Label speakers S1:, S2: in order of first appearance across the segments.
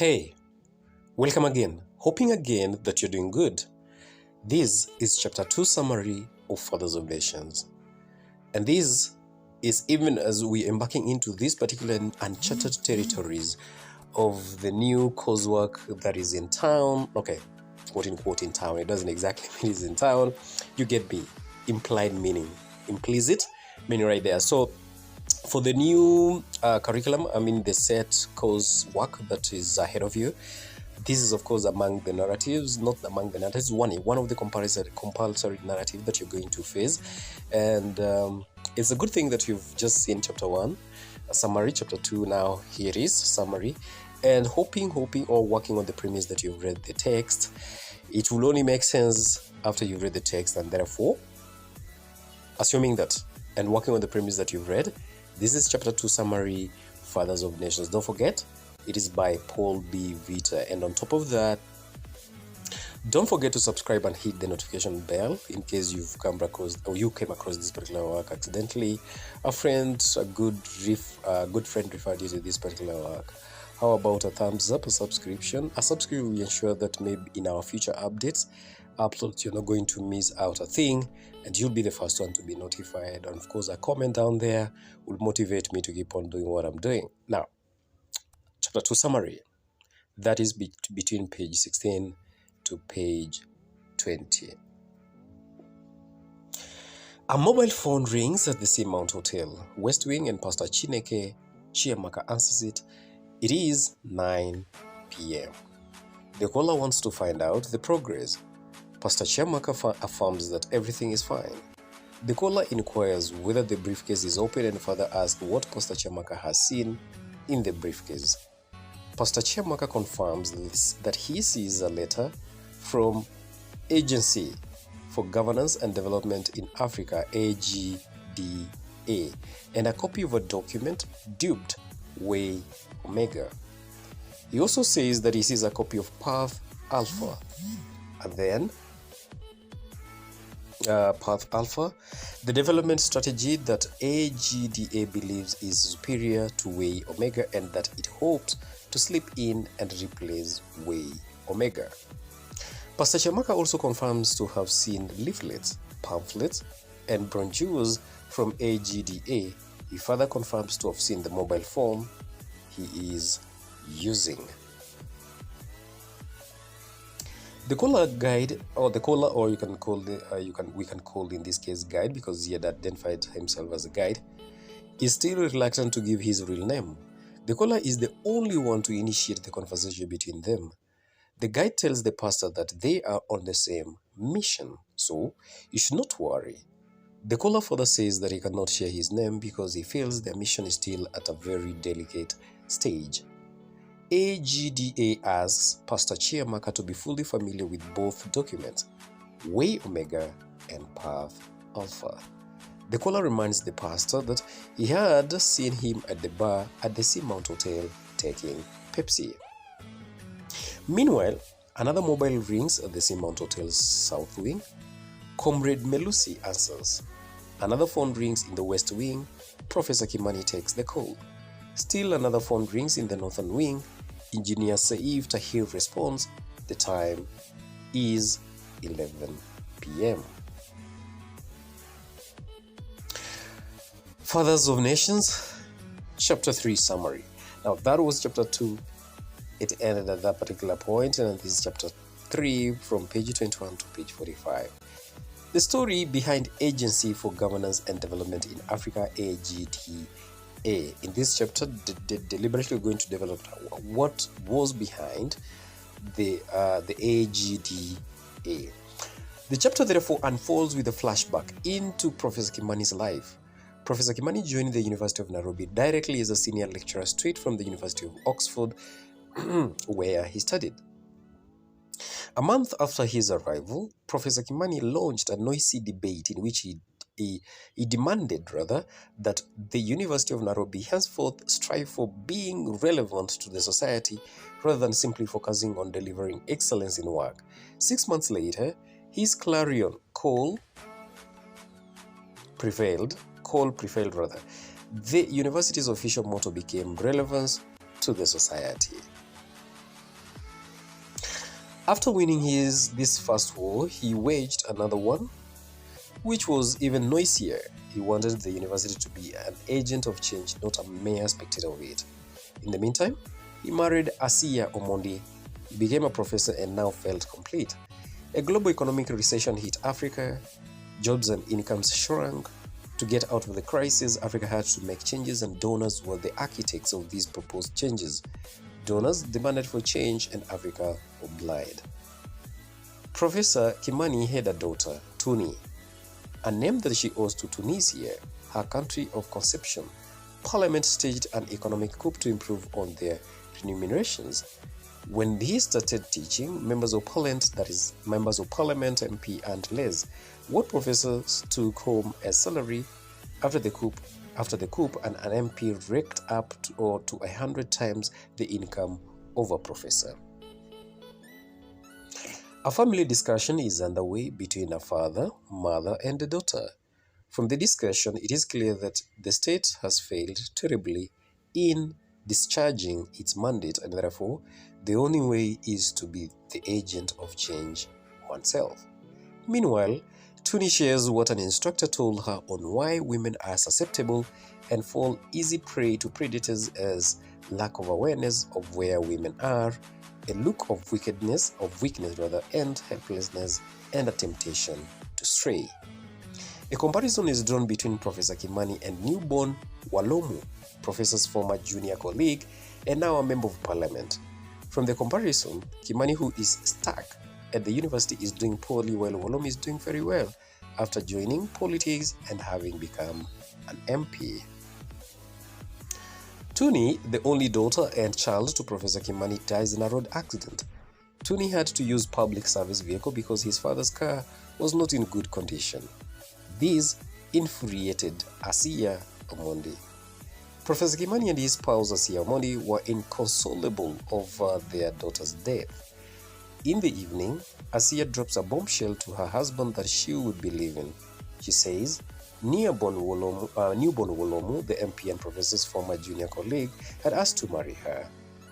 S1: Hey, welcome again. Hoping again that you're doing good. This is chapter 2 summary of Fathers of Nations. And this is even as we're embarking into these particular uncharted territories of the new coursework that is in town. Okay, quote unquote in town. It doesn't exactly mean it's in town. You get me. Implied meaning. Implicit meaning right there. So for the new curriculum, the set coursework that is ahead of you, this is of course among the narratives, not among the narratives, one of the compulsory narrative that you're going to face. And it's a good thing that you've just seen chapter 1, a summary. Chapter 2, now here it is, summary. And hoping or working on the premise that you've read the text. It will only make sense after you've read the text, and therefore, assuming that and working on the premise that you've read, this is chapter 2 summary, Fathers of Nations. Don't forget, it is by Paul B. Vitta. And on top of that, don't forget to subscribe and hit the notification bell in case you came across this particular work accidentally. A good friend referred you to this particular work. How about a thumbs up, a subscription? A subscription will ensure that maybe in our future updates, uploads, you're not going to miss out a thing, and you'll be the first one to be notified. And of course, a comment down there will motivate me to keep on doing what I'm doing. Now, chapter 2 summary, that is between page 16 to page 20. A mobile phone rings at the Seamount Hotel, West Wing, and Pastor Chineke Chiamaka answers it. It is 9 p.m. The caller wants to find out the progress. Pastor Chiamaka affirms that everything is fine. The caller inquires whether the briefcase is open and further asks what Pastor Chiamaka has seen in the briefcase. Pastor Chiamaka confirms that he sees a letter from Agency for Governance and Development in Africa, AGDA, and a copy of a document dubbed Way Omega. He also says that he sees a copy of Path Alpha, and then Path Alpha, the development strategy that AGDA believes is superior to Way Omega, and that it hopes to slip in and replace Way Omega. Pastor Chiamaka also confirms to have seen leaflets, pamphlets, and brochures from AGDA. He further confirms to have seen the mobile phone he is using. The caller guide, or you can call we can call in this case guide, because he had identified himself as a guide, is still reluctant to give his real name. The caller is the only one to initiate the conversation between them. The guide tells the pastor that they are on the same mission, so you should not worry. The caller further says that he cannot share his name because he feels their mission is still at a very delicate stage. AGDA asks Pastor Chiamaka to be fully familiar with both documents, Way Omega and Path Alpha. The caller reminds the pastor that he had seen him at the bar at the Seamount Hotel taking Pepsi. Meanwhile, another mobile rings at the Seamount Hotel's South Wing. Comrade Melusi answers. Another phone rings in the West Wing. Professor Kimani takes the call. Still another phone rings in the Northern Wing. Engineer Saif Tahir responds. The time is 11 p.m. Fathers of Nations, Chapter 3 summary. Now that was Chapter 2. It ended at that particular point, and this is Chapter 3 from page 21 to page 45. The story behind Agency for Governance and Development in Africa, AGDA. In this chapter, deliberately going to develop what was behind the AGDA. The chapter therefore unfolds with a flashback into Professor Kimani's life. Professor Kimani joined the University of Nairobi directly as a senior lecturer straight from the University of Oxford, where he studied. A month after his arrival, Professor Kimani launched a noisy debate in which he demanded that the University of Nairobi henceforth strive for being relevant to the society rather than simply focusing on delivering excellence in work. 6 months later, his clarion call prevailed. The university's official motto became relevance to the society. After winning this first war, he waged another one, which was even noisier. He wanted the university to be an agent of change, not a mere spectator of it. In the meantime, he married Asiya Omondi. He became a professor and now felt complete. A global economic recession hit Africa. Jobs and incomes shrunk. To get out of the crisis, Africa had to make changes, and donors were the architects of these proposed changes. Donors demanded for change, and Africa obliged. Professor Kimani had a daughter, Tuni, a name that she owes to Tunisia, her country of conception. Parliament staged an economic coup to improve on their remunerations. When he started teaching, members of parliament, that is, members of parliament, MP, and less, what professors took home as salary after the coup, and an MP raked up to 100 times the income of a professor. A family discussion is underway between a father, mother, and a daughter. From the discussion, it is clear that the state has failed terribly in discharging its mandate, and therefore, the only way is to be the agent of change oneself. Meanwhile, Tuni shares what an instructor told her on why women are susceptible and fall easy prey to predators as lack of awareness of where women are, a look of weakness and helplessness, and a temptation to stray. A comparison is drawn between Professor Kimani and newborn Walomu, Professor's former junior colleague and now a member of parliament. From the comparison, Kimani, who is stuck at the university, is doing poorly while Walomu is doing very well after joining politics and having become an MP. Tuni, the only daughter and child to Professor Kimani, dies in a road accident. Tuni had to use public service vehicle because his father's car was not in good condition. This infuriated Asiya Omondi. Professor Kimani and his spouse Asiya Omondi were inconsolable over their daughter's death. In the evening, Asiya drops a bombshell to her husband that she would be leaving. She says, newborn Wolomu, the MP and professor's former junior colleague, had asked to marry her.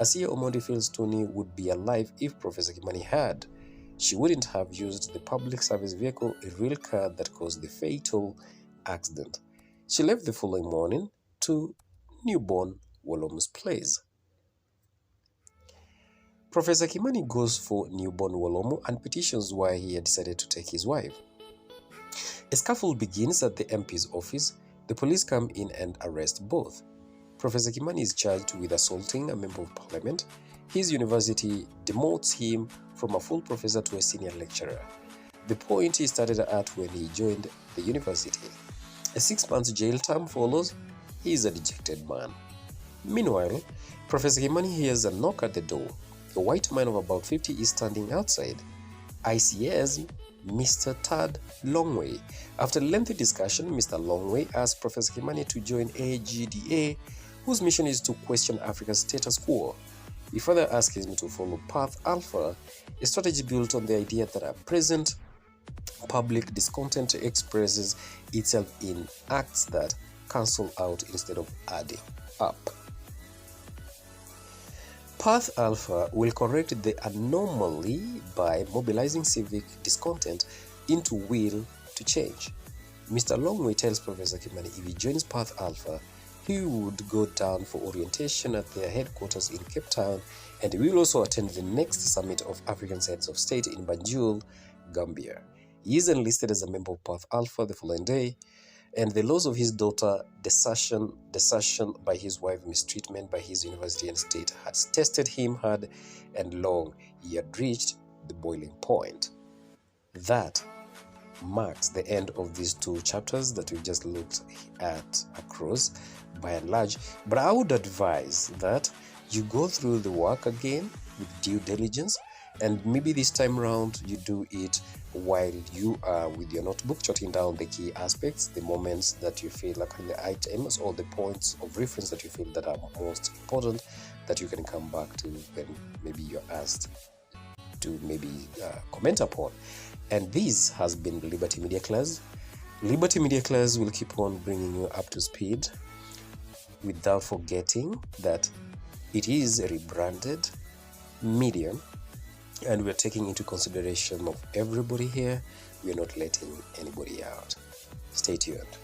S1: Asiya Omondi feels Tuni would be alive if Professor Kimani had. She wouldn't have used the public service vehicle, a real car that caused the fatal accident. She left the following morning to newborn Wolomu's place. Professor Kimani goes for newborn Wolomu and petitions why he had decided to take his wife. A scuffle begins at the MP's office. The police come in and arrest both. Professor Kimani is charged with assaulting a member of parliament. His university demotes him from a full professor to a senior lecturer, the point he started at when he joined the university. A 6-month jail term follows. He is a dejected man. Meanwhile, Professor Kimani hears a knock at the door. A white man of about 50 is standing outside. I see as Mr. Tad Longway. After a lengthy discussion, Mr. Longway asked Professor Kimani to join AGDA, whose mission is to question Africa's status quo. He further asks him to follow Path Alpha, a strategy built on the idea that at present public discontent expresses itself in acts that cancel out instead of adding up. Path Alpha will correct the anomaly by mobilizing civic discontent into will to change. Mr. Longway tells Professor Kimani if he joins Path Alpha, he would go down for orientation at their headquarters in Cape Town, and he will also attend the next summit of African heads of state in Banjul, Gambia. He is enlisted as a member of Path Alpha the following day, and the loss of his daughter, desertion by his wife, mistreatment by his university and state had tested him hard and long. He had reached the boiling point. That marks the end of these 2 chapters that we've just looked at across by and large. But I would advise that you go through the work again with due diligence, and maybe this time around you do it while you are with your notebook, jotting down the key aspects, the moments that you feel like the items or the points of reference that you feel that are most important, that you can come back to when maybe you're asked to maybe comment upon. And this has been the Liberty Media Class. Liberty Media Class will keep on bringing you up to speed without forgetting that it is a rebranded medium and we're taking into consideration of everybody here. We're not letting anybody out. Stay tuned.